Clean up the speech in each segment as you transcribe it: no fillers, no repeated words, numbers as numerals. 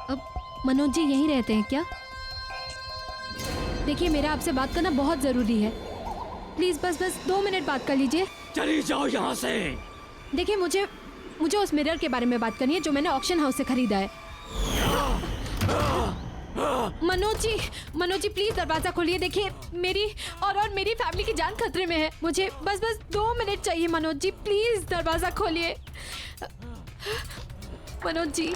अब मनोज जी यहीं रहते हैं क्या? देखिए मेरा आपसे बात करना बहुत जरूरी है, प्लीज बस 2 मिनट बात कर लीजिए। चली जाओ यहाँ से। देखिए मुझे उस मिरर के बारे में बात करनी है जो मैंने ऑक्शन हाउस से खरीदा है। मनोज जी प्लीज दरवाजा खोलिए। देखिए मेरी और मेरी फैमिली की जान खतरे में है। मुझे बस 2 मिनट चाहिए मनोज जी, प्लीज दरवाजा खोलिए मनोज जी।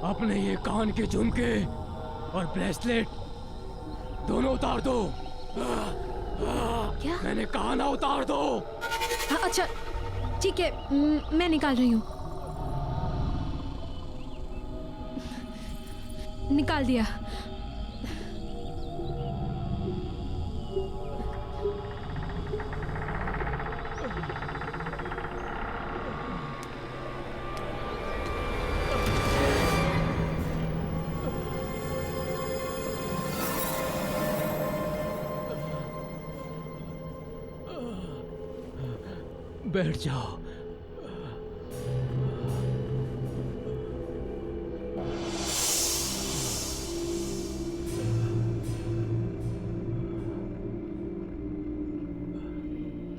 अपने ये कान के झुमके और ब्रेसलेट दोनों उतार दो। क्या? मैंने कहा ना उतार दो। हाँ, अच्छा ठीक है, मैं निकाल रही हूँ। निकाल दिया। बैठ जाओ।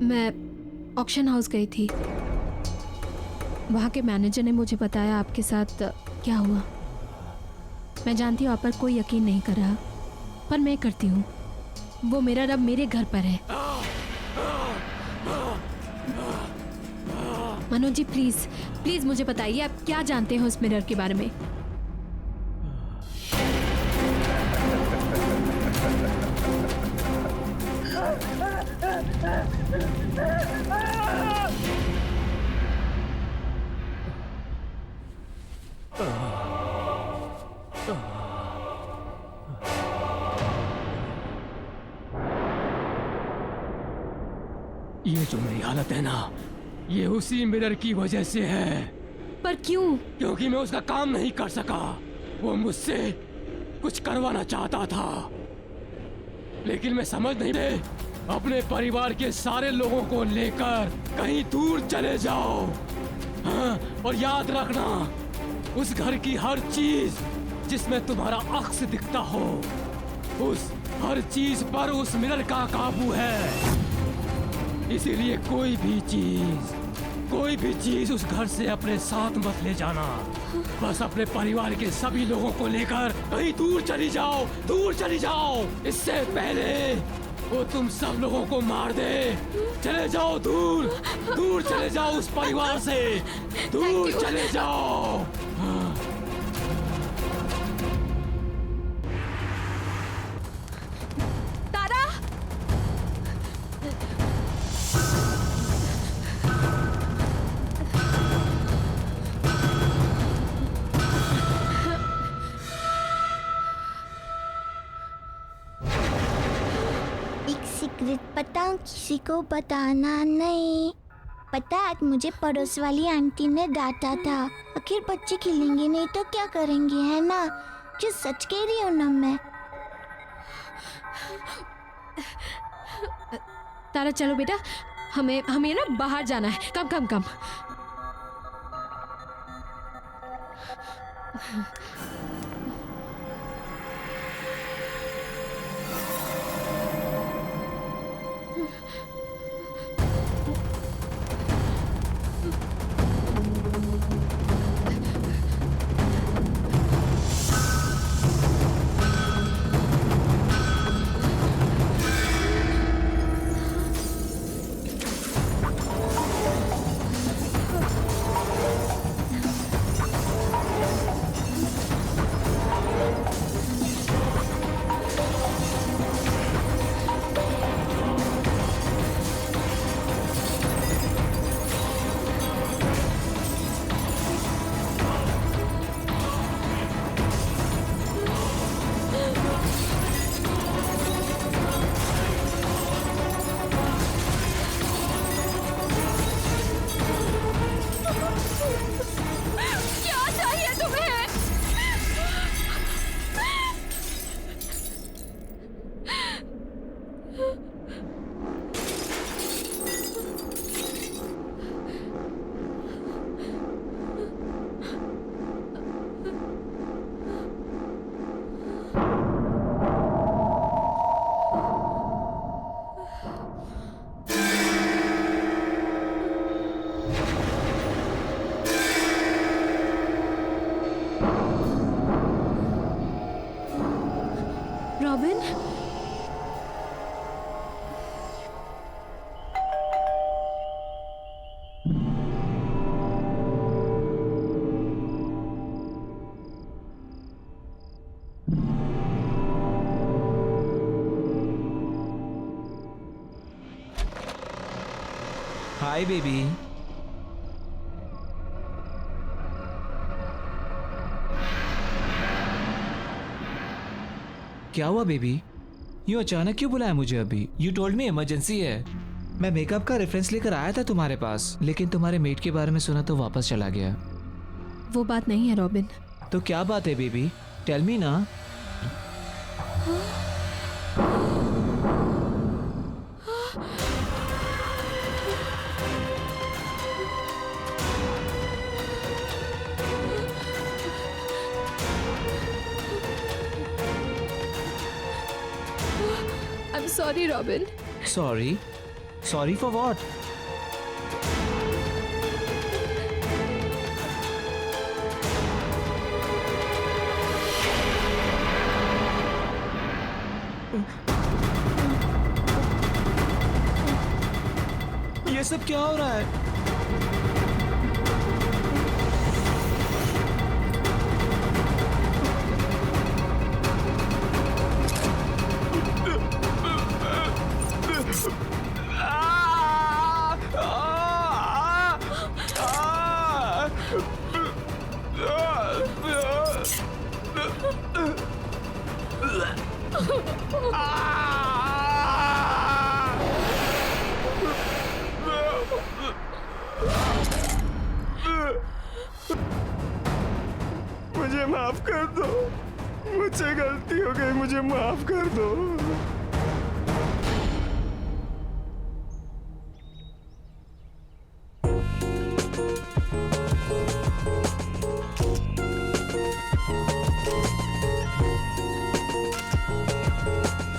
मैं ऑक्शन हाउस गई थी। वहाँ के मैनेजर ने मुझे बताया आपके साथ क्या हुआ। मैं जानती हूँ आप पर कोई यकीन नहीं कर रहा, पर मैं करती हूँ। वो मेरा रब मेरे घर पर है। मनोज जी प्लीज मुझे बताइए आप क्या जानते हो उस मिरर के बारे में। ये जो मेरी हालत है ना, ये उसी मिरर की वजह से है। पर क्यों? क्योंकि मैं उसका काम नहीं कर सका। वो मुझसे कुछ करवाना चाहता था, लेकिन मैं समझ नहीं दे। अपने परिवार के सारे लोगों को लेकर कहीं दूर चले जाओ। हाँ, और याद रखना, उस घर की हर चीज जिसमें तुम्हारा अक्स दिखता हो, उस हर चीज पर उस मिरर का काबू है। इसीलिए कोई भी चीज उस घर से अपने साथ मत ले जाना। बस अपने परिवार के सभी लोगों को लेकर कहीं दूर चली जाओ। इससे पहले वो तुम सब लोगों को मार दे। चले जाओ दूर चले जाओ उस परिवार से, दूर चले जाओ। पता किसी को बताना नहीं। पता आज मुझे पड़ोस वाली आंटी ने डांटा था। आखिर बच्चे खेलेंगे नहीं तो क्या करेंगे, है ना? जो सच कह रही हूँ ना मैं। तारा चलो बेटा, हमें ना बाहर जाना है। कम। रॉबिन। Hi baby. क्या हुआ बेबी? यूं अचानक क्यों बुलाया मुझे अभी? यू टोल्ड मी इमरजेंसी है। मैं मेकअप का रेफरेंस लेकर आया था तुम्हारे पास, लेकिन तुम्हारे मेट के बारे में सुना तो वापस चला गया। वो बात नहीं है रॉबिन। तो क्या बात है बेबी? टेल मी ना। I am sorry robin. Sorry? Sorry for what? ये सब क्या हो रहा है? मुझे माफ कर दो, मुझसे गलती हो गई, मुझे माफ कर दो।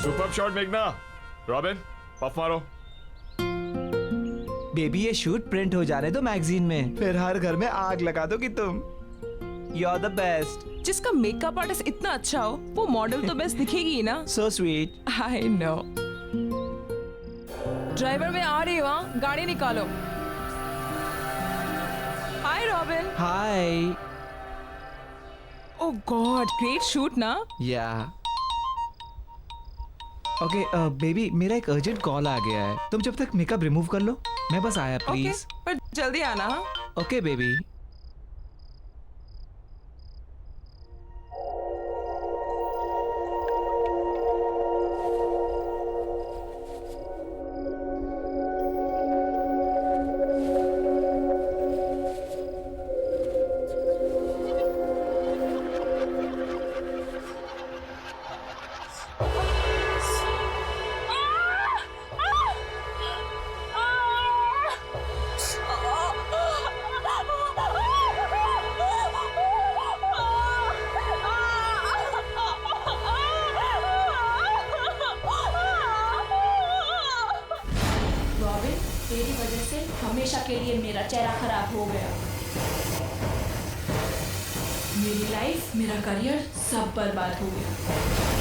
सुपर शॉट मेघना। रॉबिन पफ मारो। बेबी ये शूट प्रिंट हो जाने दो मैगजीन में, फिर हर घर में आग लगा दोगी तुम। You are the best. जिसका मेकअप आर्टिस्ट इतना अच्छा हो वो मॉडल तो बेस्ट दिखेगी ही ना। So sweet. I know. Driver मैं आ रही हूँ, हाँ? गाड़ी निकालो। हाय रॉबिन। हाय। ओह गॉड, ग्रेट शूट ना। या ओके बेबी, मेरा एक अर्जेंट कॉल आ गया है, तुम जब तक मेकअप रिमूव कर लो, मैं बस आया ओके, प्लीज। पर जल्दी आना, हाँ? Okay baby. तेरी वजह से हमेशा के लिए मेरा चेहरा खराब हो गया। मेरी लाइफ, मेरा करियर सब बर्बाद हो गया।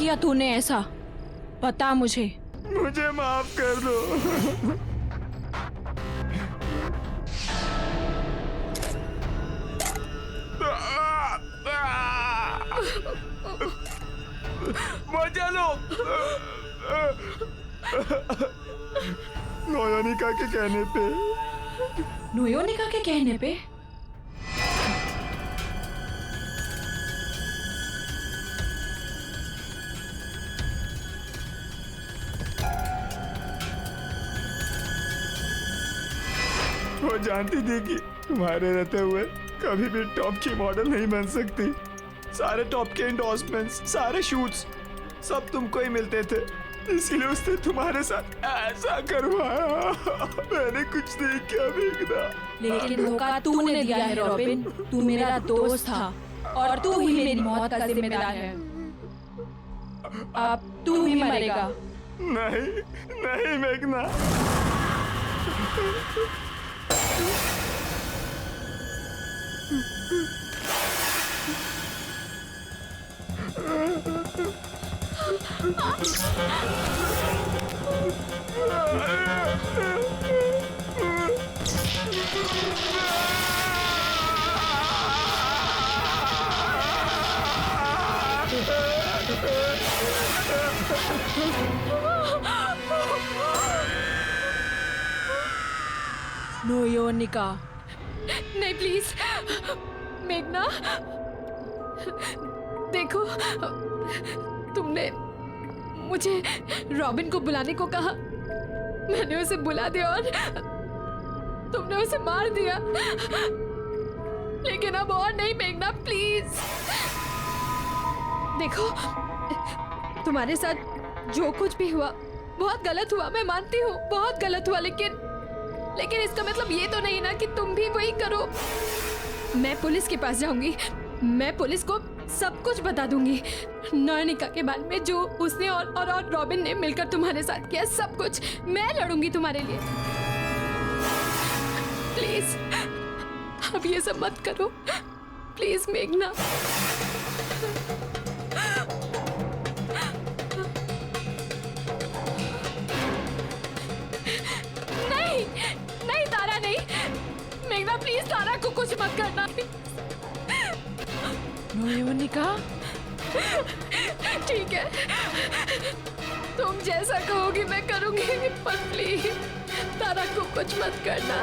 किया तूने ऐसा? बता मुझे। मुझे माफ कर दो। मजा लो। नोयोनिका के कहने पे। नोयोनिका के कहने पे? वो जानती थी कि तुम्हारे रहते हुए कभी भी टॉप की मॉडल नहीं बन सकती। सारे टॉप के एंडोर्समेंट्स, सारे शूट्स सब तुमको ही मिलते थे, इसीलिए उसने तुम्हारे साथ ऐसा करवाया। मैंने कुछ नहीं किया मेघना। लेकिन धोखा तूने दिया है रॉबिन। तू मेरा दोस्त था और तू ही मेरी मौत का जिम्मेदार है। अब तू ही मरेगा। नहीं नहीं मेघना। नोयोनिका। नहीं प्लीज मेघना, देखो तुमने मुझे रॉबिन को बुलाने को कहा, मैंने उसे बुला दिया और तुमने उसे मार दिया। लेकिन अब और नहीं मेघना, प्लीज। देखो तुम्हारे साथ जो कुछ भी हुआ बहुत गलत हुआ, मैं मानती हूँ बहुत गलत हुआ, लेकिन इसका मतलब ये तो नहीं ना कि तुम भी वही करो। मैं पुलिस के पास जाऊंगी, मैं पुलिस को सब कुछ बता दूंगी, नोयोनिका के बारे में जो उसने और रॉबिन ने मिलकर तुम्हारे साथ किया, सब कुछ मैं लड़ूंगी तुम्हारे लिए। प्लीज अब ये सब मत करो, प्लीज मेघना। नहीं नहीं तारा, नहीं मेघना, प्लीज तारा को कुछ मत करना। नोयोनिका, ठीक है, तुम जैसा कहोगी मैं करूंगी, पर प्लीज तारा को कुछ मत करना।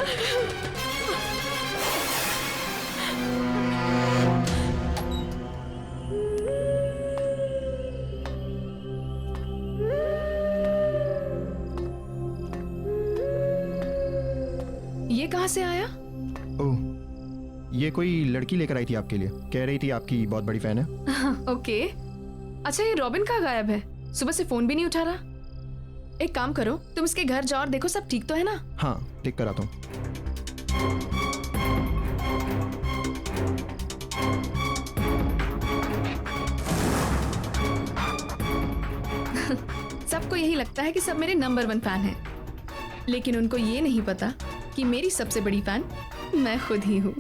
ये कहाँ से आया? ओह, ये कोई लड़की लेकर आई थी आपके लिए, कह रही थी आपकी बहुत बड़ी फैन है। ओके। अच्छा, ये रॉबिन कहाँ गायब है? सुबह से फोन भी नहीं उठा रहा। एक काम करो, तुम इसके घर जाओ और देखो सब ठीक तो है ना? हाँ, देख कर आता हूँ। सबको यही लगता है कि सब मेरे नंबर 1 फैन हैं, लेकिन उनको ये नहीं पता कि मेरी सबसे बड़ी फैन मैं खुद ही हूँ।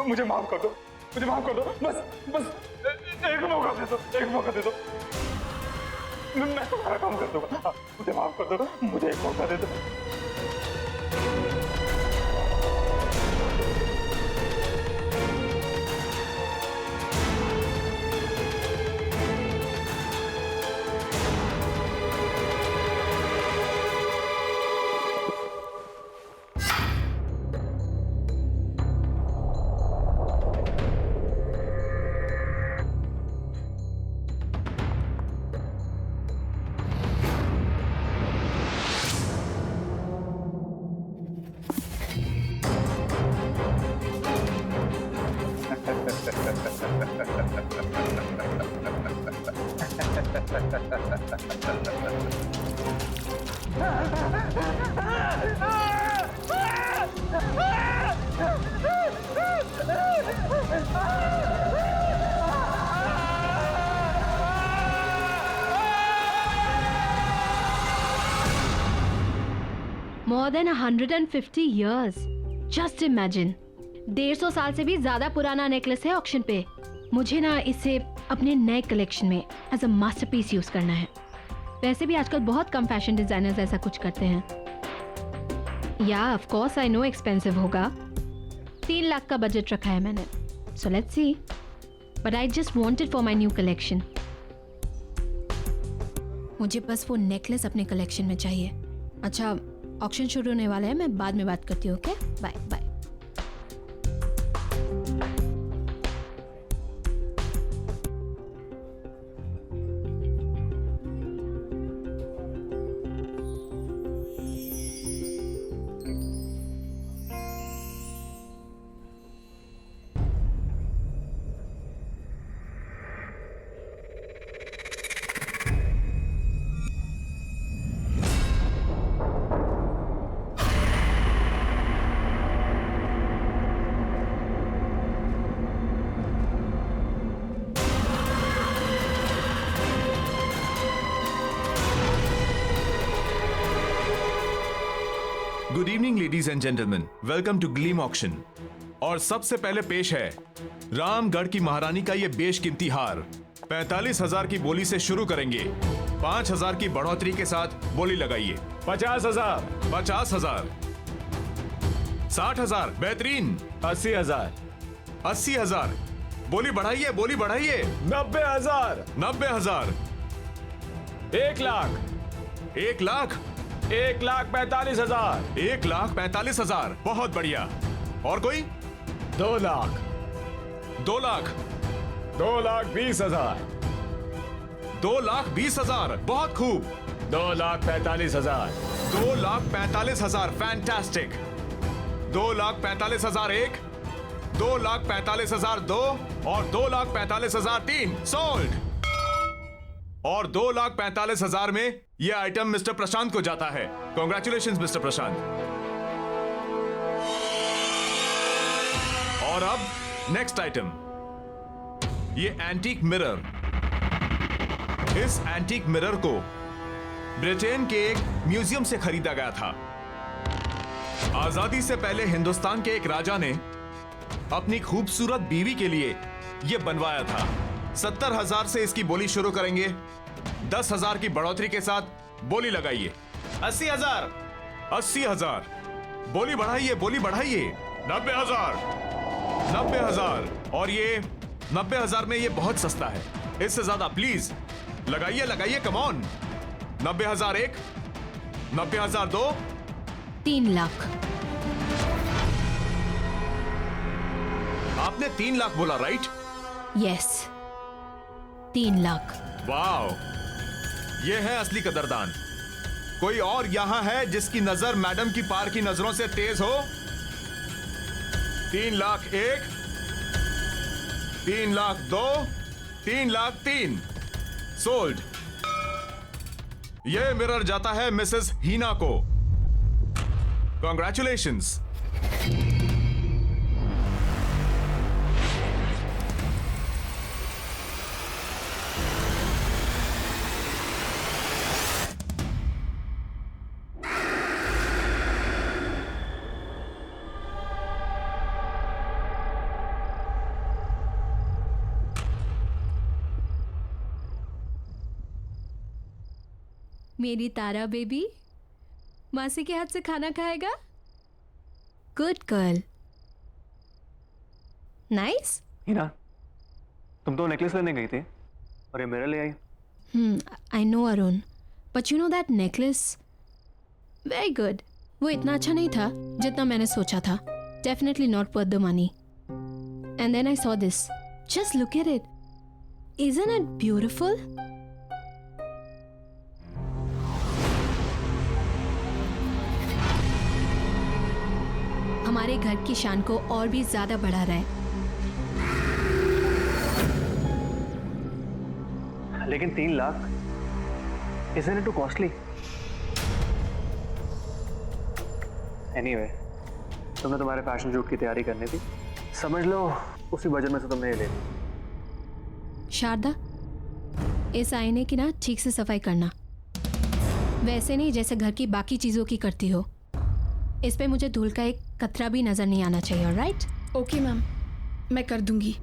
मुझे माफ कर दो, मुझे माफ कर दो, बस एक मौका दे दो, एक मौका दे दो, मैं तुम्हारा काम कर दूंगा। मुझे माफ कर दो, मुझे एक मौका दे दो। More than 150 years. Just imagine. 150 साल से भी ज्यादा पुराना नेकलेस है ऑक्शन पे। मुझे ना इसे अपने नए कलेक्शन में एज अ मास्टरपीस यूज करना है। वैसे भी आजकल बहुत कम फैशन डिजाइनर्स ऐसा कुछ करते हैं। या of course I know expensive होगा। 3 लाख का बजट रखा है मैंने। So let's see. But I just wanted for my new collection. मुझे बस वो नेकलेस अपने कलेक्शन में चाहिए। अच्छा, ऑक्शन शुरू होने वाला है, मैं बाद में बात करती हूँ। Okay, bye bye. Good evening ladies and gentleman, welcome to gleam auction. और सबसे पहले पेश है रामगढ़ की महारानी का ये बेशकीमती हार। 45,000 की बोली से शुरू करेंगे। 5,000 की बढ़ोतरी के साथ बोली लगाइए। 50,000, 50,000, 60,000, बेहतरीन। 80,000, 80,000, बोली बढ़ाइए, बोली बढ़ाइए। 90,000, 90,000, 1 लाख, 1 लाख, 1,45,000, 1,45,000, बहुत बढ़िया। और कोई? 2 लाख, 2 लाख, 2,20,000, 2,20,000, बहुत खूब। 2,45,000, 2,45,000, फैंटास्टिक। 2,45,000 एक, 2,45,000 दो, और 2,45,000 3, सोल्ड। और 2,45,000 में यह आइटम मिस्टर प्रशांत को जाता है। कॉन्ग्रेचुलेशंस मिस्टर प्रशांत। और अब नेक्स्ट आइटम, ये एंटीक मिरर। इस एंटीक मिरर को ब्रिटेन के एक म्यूजियम से खरीदा गया था। आजादी से पहले हिंदुस्तान के एक राजा ने अपनी खूबसूरत बीवी के लिए यह बनवाया था। 70,000 से इसकी बोली शुरू करेंगे। 10,000 की बढ़ोतरी के साथ बोली लगाइए। 80,000, 80,000, बोली बढ़ाइए, बोली बढ़ाइए। 90,000, 90,000, और ये 90,000 में ये बहुत सस्ता है। इससे ज्यादा प्लीज लगाइए, लगाइए, कम ऑन। 90,000 एक, 90,000 दो, 3 लाख। आपने 3 लाख बोला, राइट? यस, 3 लाख। वाओ, ये है असली कदरदान। कोई और यहां है जिसकी नजर मैडम की पार की नजरों से तेज हो? 3 लाख एक, 3 लाख दो, 3 लाख तीन, सोल्ड। यह मिरर जाता है मिसेस हीना को। कॉन्ग्रेचुलेशंस। मेरी तारा बेबी मासी के हाथ से खाना खाएगा? Good girl. नाइस। हीना, तुम तो नेकलेस लेने गई थी और ये मेरे ले आई। I know Arun, but you know that necklace very good. वो इतना अच्छा नहीं था जितना मैंने सोचा था। Definitely not worth the money. And then I saw this. Just look at it. Isn't it beautiful? हमारे घर की शान को और भी ज्यादा बढ़ा रहा है। लेकिन 3 lakh isn't it too costly? Anyway, तुमने तुम्हारे फैशन शूट की तैयारी करनी थी, समझ लो उसी बजट में से तुमने ये ले ली। शारदा, इस आईने की ना ठीक से सफाई करना, वैसे नहीं जैसे घर की बाकी चीजों की करती हो। इस पे मुझे धूल का एक कतरा भी नजर नहीं आना चाहिए। राइट? ओके मैम, मैं कर दूंगी।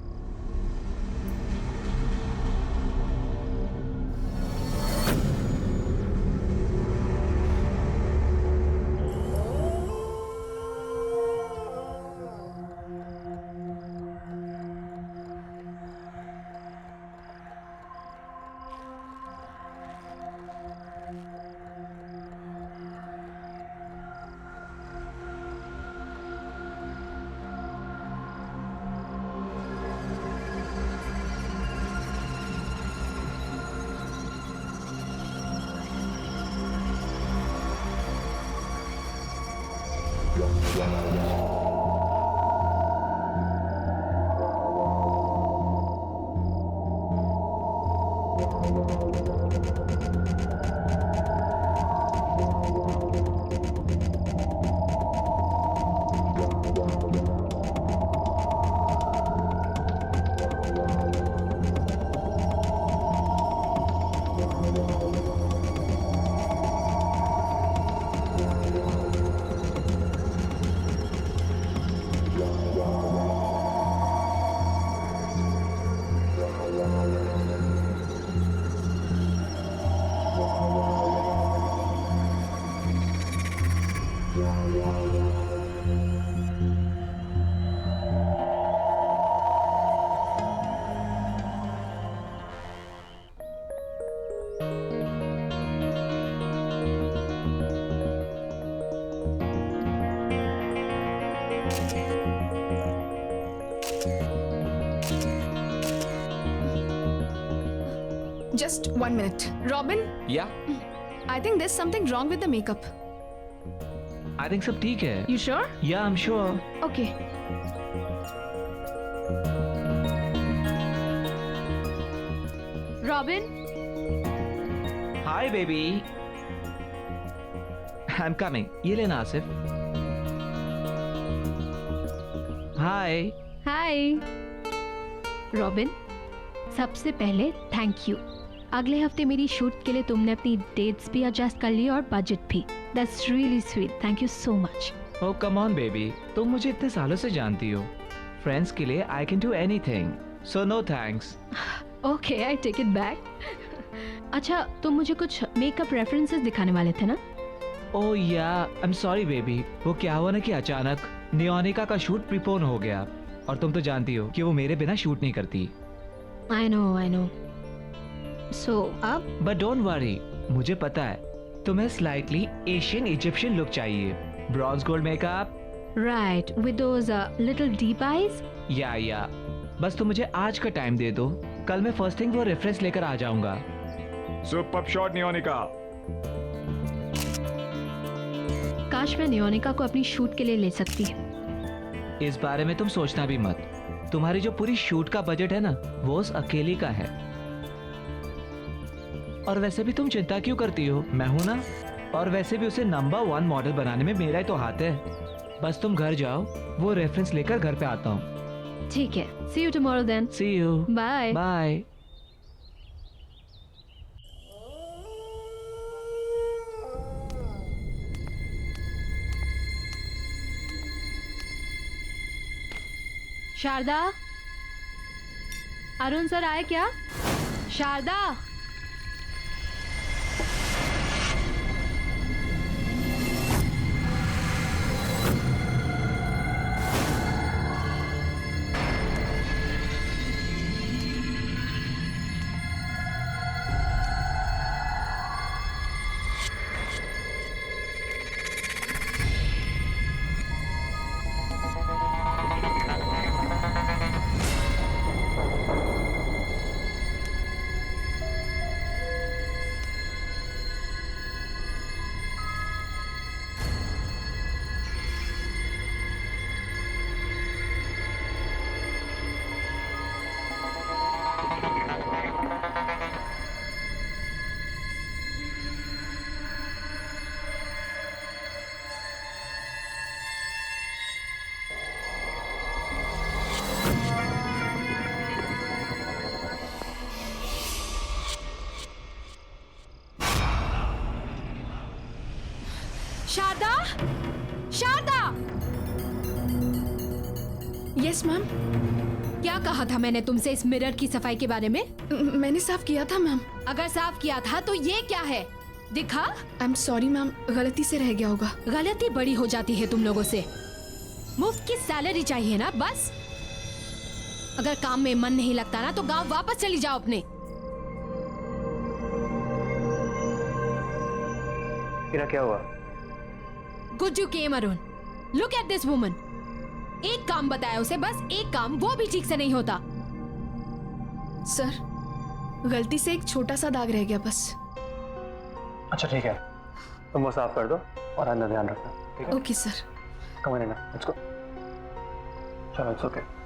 Just 1 minute. Robin, या I think there's something wrong with the makeup. I think सब ठीक है। You sure? या I am sure. Okay. Robin, hi baby, I am coming. ये लेना आसिफ। हाय। हाय। रॉबिन, सबसे पहले थैंक यू। अगले हफ्ते मेरी शूट के लिए तुमने अपनी डेट्स भी एडजस्ट कर ली और बजट भी। That's really sweet. Thank you so much. Oh come on baby, तुम मुझे इतने सालों से जानती हो। फ्रेंड्स के लिए I can do anything, so no thanks. Okay, I take it back. अच्छा, तुम मुझे कुछ मेकअप रेफरेंसेस दिखाने वाले थे ना? ओह या, आई एम सॉरी बेबी। वो क्या हुआ ना कि अचानक नियोनिका का शूट प्रीपोन हो गया और तुम तो जानती हो कि वो मेरे बिना शूट नहीं करती। I know. सो अब? बट डोंट वरी, मुझे पता है तुम्हें स्लाइटली एशियन इजिप्शियन लुक चाहिए। Bronze gold makeup. Right, with those little deep eyes. या बस तुम मुझे आज का टाइम दे दो, कल मैं फर्स्ट थिंग वो रेफरेंस लेकर आ जाऊंगा। Superb shot Niyonika. काश मैं नियोनिका को अपनी शूट के लिए ले सकती। इस बारे में तुम सोचना भी मत। तुम्हारी जो पूरी शूट का बजट है ना, वो उस अकेली का है। और वैसे भी तुम चिंता क्यों करती हो, मैं हूं ना। और वैसे भी उसे नंबर 1 मॉडल बनाने में मेरा ही तो हाथ है। बस तुम घर जाओ, वो रेफरेंस लेकर घर पे आता हूँ। ठीक है, see you tomorrow then. See you. Bye. Bye. Sharda, Arun sir आए क्या? शारदा। Yes ma'am. क्या कहा था मैंने तुमसे इस मिरर की सफाई के बारे में? मैंने साफ किया था मैम। अगर साफ किया था तो ये क्या है? दिखा। आई एम सॉरी मैम, गलती से रह गया होगा। गलती बड़ी हो जाती है तुम लोगों से। मुफ्त की सैलरी चाहिए ना बस। अगर काम में मन नहीं लगता ना तो गांव वापस चली जाओ अपने। इरा क्या हुआ? Gujju came Arun, look at this woman. एक काम बताया उसे, बस एक काम, वो भी ठीक से नहीं होता। सर, गलती से एक छोटा सा दाग रह गया बस। अच्छा ठीक है, तुम वो साफ कर दो और अंदर ध्यान रखना, ठीक है? Okay sir. Come on Ira, let's go. चलो, इट्स ओके।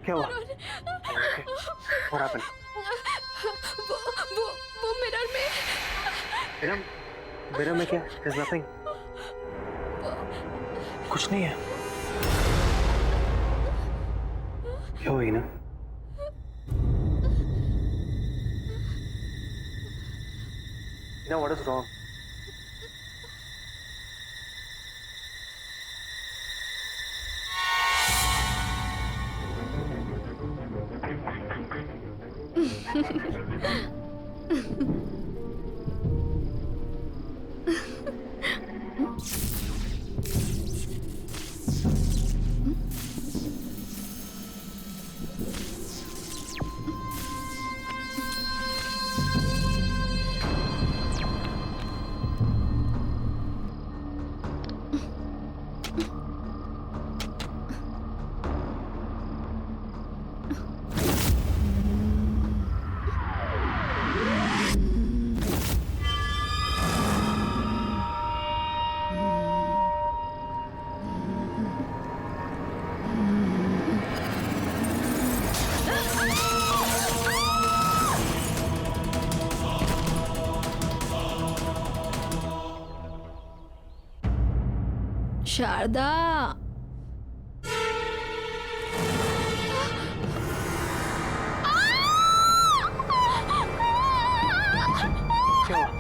क्या हुआ? What happened? वो मिरर में। मिरर में क्या? There's nothing. कुछ नहीं है। क्या हुई ना? What is wrong? शारदा, क्या हुआ?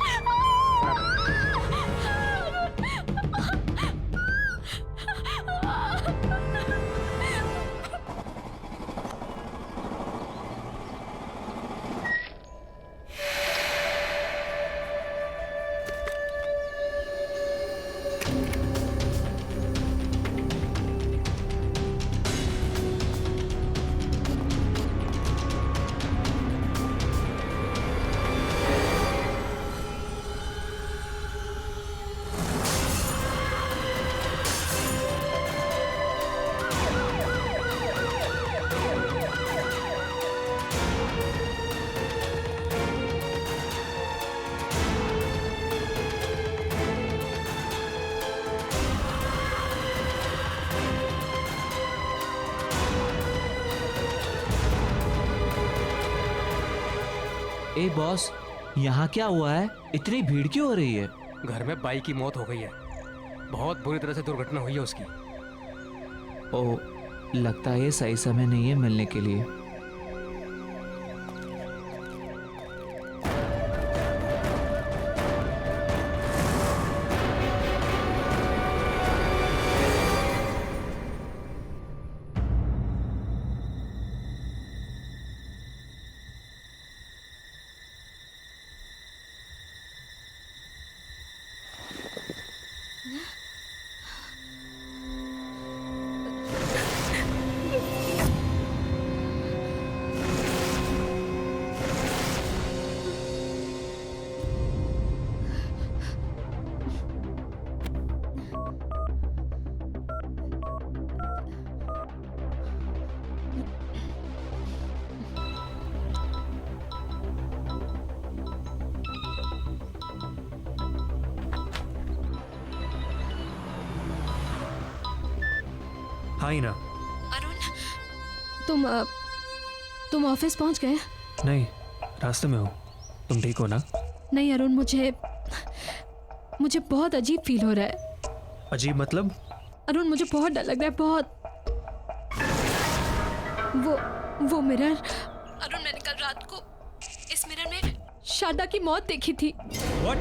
ए बॉस, यहाँ क्या हुआ है? इतनी भीड़ क्यों हो रही है? घर में बाई की मौत हो गई है। बहुत बुरी तरह से दुर्घटना हुई है उसकी। ओ, लगता है ये सही समय नहीं है मिलने के लिए। हाँ ही ना। तुम तुम ऑफिस पहुंच गए? नहीं, रास्ते में हूँ। तुम ठीक हो ना? नहीं अरुण, मुझे बहुत अजीब फील हो रहा है। अजीब मतलब? अरुण मुझे बहुत डर लग रहा है, बहुत। वो मिरर, अरुण मैंने कल रात को इस मिरर में शारदा की मौत देखी थी। What?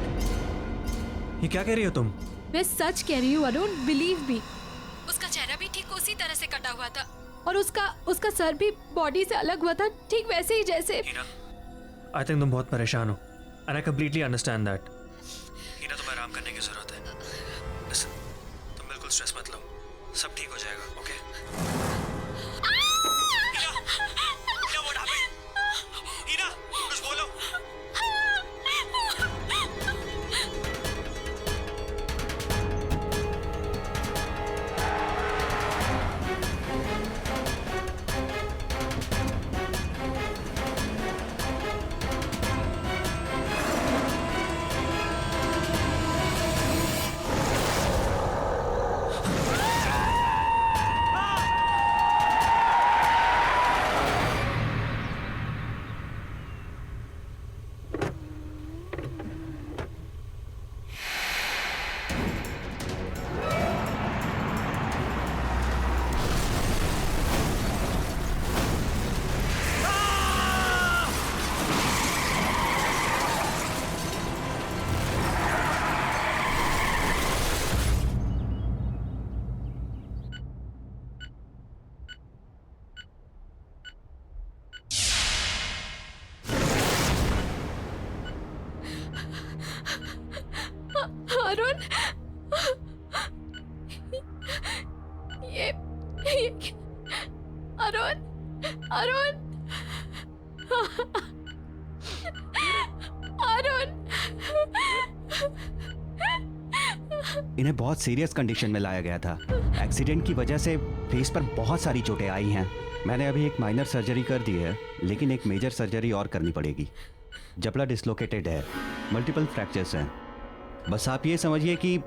ये क्या कह रही हो तुम? मैं सच कह रही हूँ अरुण, बिलीव मी। उसका चेहरा भी ठीक उसी तरह से कटा हुआ था और उसका सर भी बॉडी से अलग हुआ था, ठीक वैसे ही जैसे। आई थिंक तुम बहुत परेशान हो and I completely understand that. Heena, तुम्हें आराम करने की जरूरत है। Listen, तुम बिल्कुल स्ट्रेस मत लो, सब ठीक हो जाएगा। Okay? Heena, what happened? Heena, कुछ बोलो। अरुण, ये अरुण, अरुण, अरुण। इन्हें बहुत सीरियस कंडीशन में लाया गया था। एक्सीडेंट की वजह से फेस पर बहुत सारी चोटें आई हैं। मैंने अभी एक माइनर सर्जरी कर दी है, लेकिन एक मेजर सर्जरी और करनी पड़ेगी। जबड़ा डिसलोकेटेड है, मल्टीपल फ्रैक्चर्स हैं। बस आप ये समझिए कि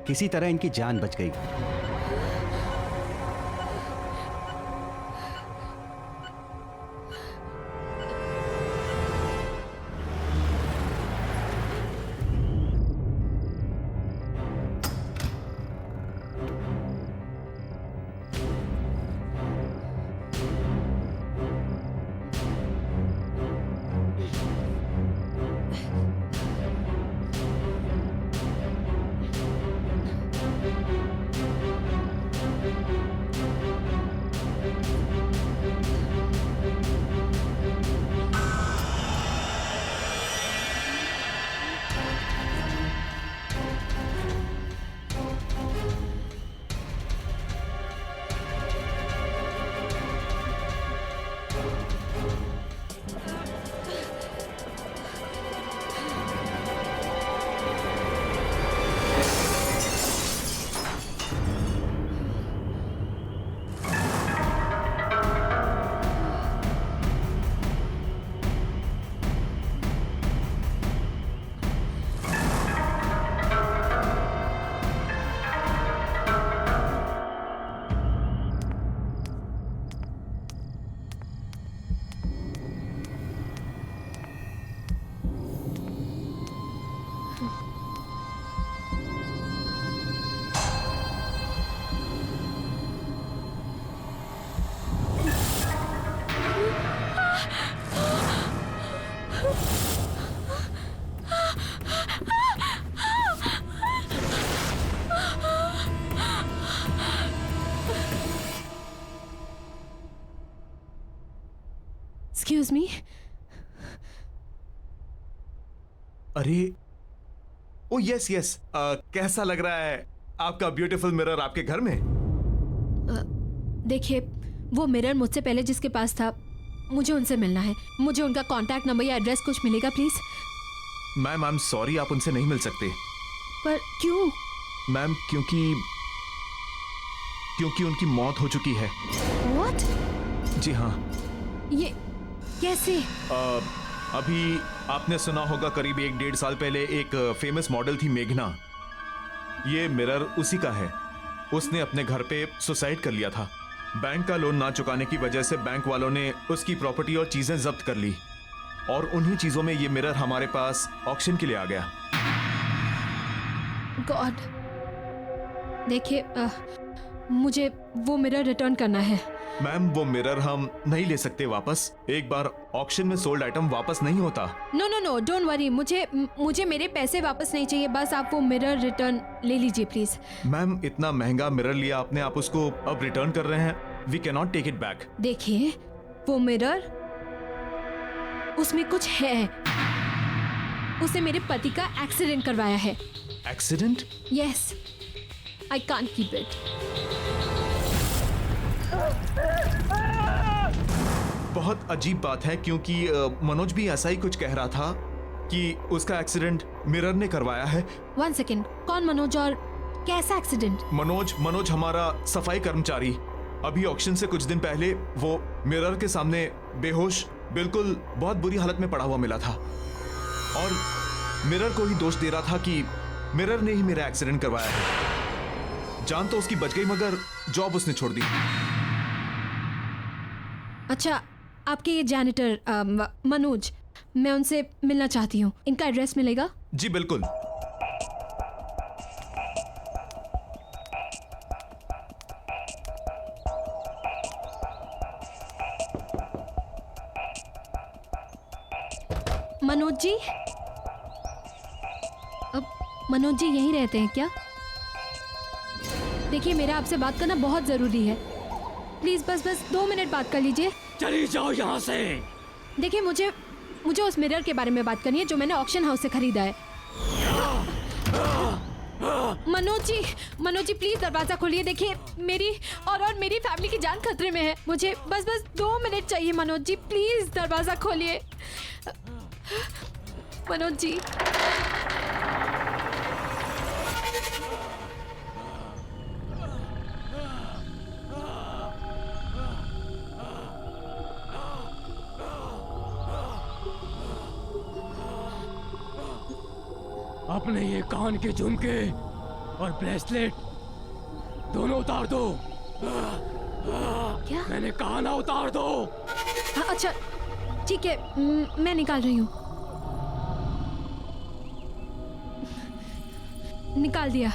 किसी तरह इनकी जान बच गई। Excuse me. अरे ओ यस यस, कैसा लग रहा है आपका ब्यूटीफुल मिरर आपके घर में? देखिए, वो मिरर मुझसे पहले जिसके पास था, मुझे उनसे मिलना है। मुझे उनका कांटेक्ट नंबर या एड्रेस कुछ मिलेगा please? Ma'am I am sorry, आप उनसे नहीं मिल सकते। पर क्यों? मैम क्योंकि उनकी मौत हो चुकी है। व्हाट? जी हाँ। ये कैसे? अभी आपने सुना होगा, करीब 1-1.5 साल पहले एक फेमस मॉडल थी मेघना। ये मिरर उसी का है। उसने अपने घर पे सुसाइड कर लिया था। बैंक का लोन ना चुकाने की वजह से बैंक वालों ने उसकी प्रॉपर्टी और चीजें जब्त कर ली, और उन्हीं चीजों में ये मिरर हमारे पास ऑक्शन के लिए आ गया। गॉड, देखिए, मुझे वो मिरर रिटर्न करना है। मैम वो मिरर हम नहीं ले सकते वापस। एक बार ऑक्शन में सोल्ड आइटम वापस नहीं होता। No no no, don't worry. मुझे मेरे पैसे वापस नहीं चाहिए, बस आप वो मिरर रिटर्न ले लीजिए प्लीज। मैम इतना महंगा मिरर लिया आपने, आप उसको अब रिटर्न कर रहे हैं? We can not take it back. देखिए, वो मिरर, उसमें कुछ है। उसे मेरे पति का एक्सीडेंट करवाया है। Accident? Yes, I can't keep it. बहुत अजीब बात है, क्योंकि मनोज भी ऐसा ही कुछ कह रहा था कि उसका एक्सीडेंट मिरर ने करवाया है। 1 सेकेंड, कौन मनोज और कैसा एक्सीडेंट? मनोज हमारा सफाई कर्मचारी। अभी ऑक्शन से कुछ दिन पहले वो मिरर के सामने बेहोश, बिल्कुल बहुत बुरी हालत में पड़ा हुआ मिला था, और मिरर को ही दोष दे रहा था कि मिरर ने ही मेरा एक्सीडेंट करवाया है। जान तो उसकी बच गई, मगर जॉब उसने छोड़ दी। अच्छा, आपके ये जैनिटर मनोज, मैं उनसे मिलना चाहती हूँ। इनका एड्रेस मिलेगा? जी बिल्कुल। मनोज जी, अब मनोज जी यहीं रहते हैं क्या? देखिए, मेरा आपसे बात करना बहुत जरूरी है। प्लीज बस 2 मिनट बात कर लीजिए। चली जाओ यहाँ से। देखिए, मुझे उस मिरर के बारे में बात करनी है जो मैंने ऑक्शन हाउस से खरीदा है। मनोज जी प्लीज दरवाजा खोलिए। देखिए, मेरी और मेरी फैमिली की जान खतरे में है। मुझे बस 2 मिनट चाहिए। मनोज जी प्लीज दरवाजा खोलिए। मनोज जी, अपने ये कान के झुमके और ब्रेसलेट दोनों उतार दो। क्या? मैंने कहा ना, उतार दो। अच्छा ठीक है, मैं निकाल रही हूँ। निकाल दिया।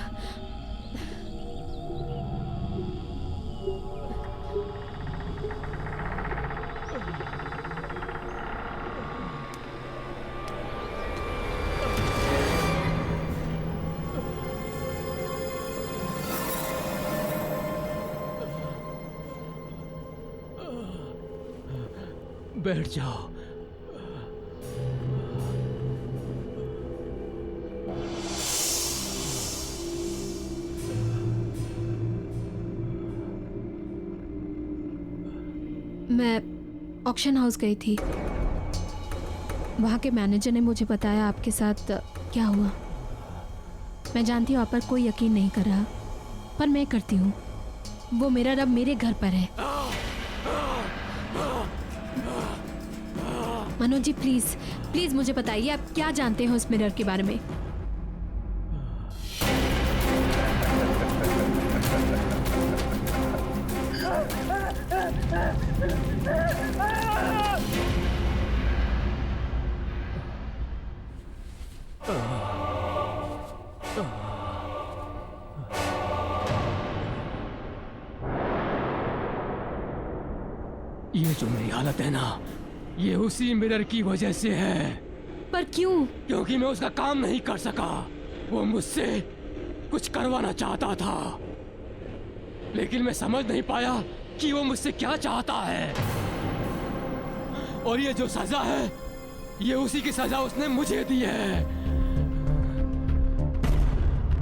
बैठ जाओ। मैं ऑक्शन हाउस गई थी। वहाँ के मैनेजर ने मुझे बताया आपके साथ क्या हुआ। मैं जानती हूँ आप पर कोई यकीन नहीं कर रहा, पर मैं करती हूँ। वो मिरर अब मेरे घर पर है। मनोज जी प्लीज मुझे बताइए, आप क्या जानते हो इस मिरर के बारे में? ये जो मेरी हालत है ना, ये उसी मिरर की वजह से है। पर क्यों? क्योंकि मैं उसका काम नहीं कर सका। वो मुझसे कुछ करवाना चाहता था, लेकिन मैं समझ नहीं पाया कि वो मुझसे क्या चाहता है। और ये जो सजा है ये उसी की सजा उसने मुझे दी है।